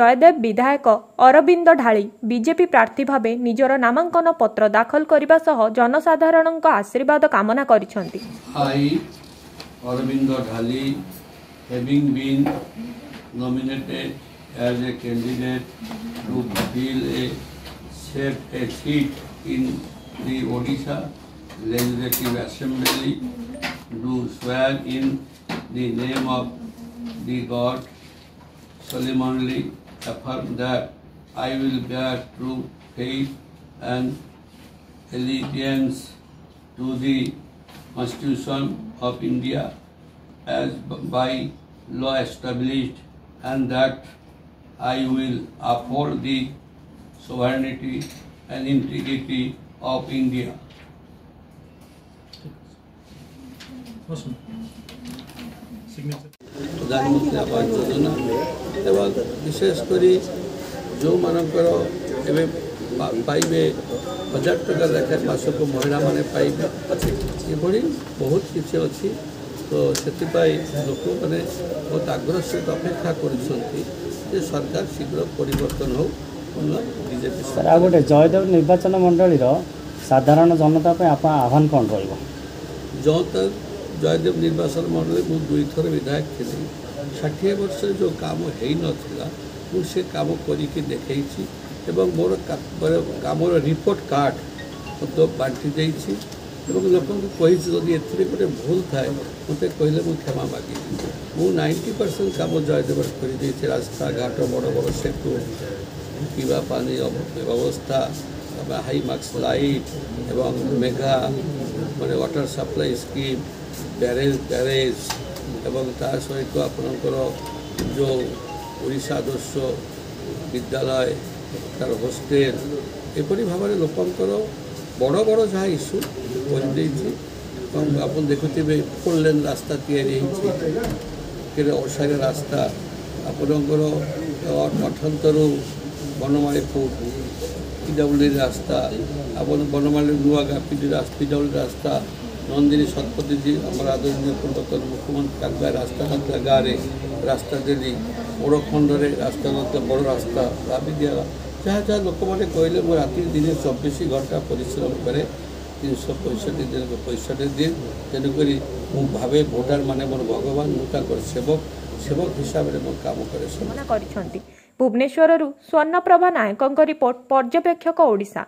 जयदेव विधायक अरविंद ढाली बीजेपी प्रार्थी भावे निजर नामांकन पत्र दाखल करने सह जनसाधारण आशीर्वाद कामना करिसेंति। I, Aravind Dhali, having been nominated as a candidate to fill a seat in the Odisha Legislative Assembly, do swear in the name of the God, solemnly affirm that I will bear true faith and allegiance to the Constitution of India as by law established, and that I will uphold the sovereignty and integrity of India. प्रधानमंत्री आवास योजना एवं विशेषकर जो मानकर एवं पाइबे 1000 टका लेखा mask महिला माने पाइबे ये बहुत किसी अच्छी तो से लोक मैंने बहुत आग्रह सहित अपेक्षा कर सरकार शीघ्र परिवर्तन हो बीजेपी। सर आ गोटे जयदेव निर्वाचन मंडल साधारण जनता आप आह्वान कौन रहा जो तक जयदेव निर्वाचन मंडल मु 2 थर विधायक थी 60 वर्ष जो काम हो नाला मुझे काम करके देखी मोर काम रिपोर्ट कार्ड तो बांटी देती लोक कही जदि ए गोटे भूल थाए मत कहले मुझे क्षमा मागी मु 90% काम जयदेव कर रास्ता घाट बड़ बड़ सेतु पीवा पानी व्यवस्था हाई मार्क्स लाइट एवं मेगा माने वाटर सप्लाई स्कीम बैरेज एवं ता सहित आपणकर जो ओडिशा आदर्श विद्यालय तार होस्टेल एपरी भाव में लोकंर बड़ बड़ जहाँ इश्यू कर आप देखुवे 4 लेन रास्ता या ओडार रास्ता आपणकर 88 बनमालीपुर PWD रास्ता आप बनमाली नुआ PWD रास्ता नंदिनी शतपथी जी आम आदरणीय पूर्वतन मुख्यमंत्री रास्ता गाँव में रास्ता देली ओड़खंड रास्ता बड़ रास्ता भाभी दिगला जहाँ जहाँ लोक मैंने कहले मो राति दिन 24 घंटा परिश्रम करे 365 दिन 65 दिन तेणुक भावे भोटार माने मोर भगवान मुझे सेवक हिसाब से मोर काम करे। भुवनेश्वर स्वर्णप्रभा नायकों रिपोर्ट पर्यवेक्षक ओडिशा।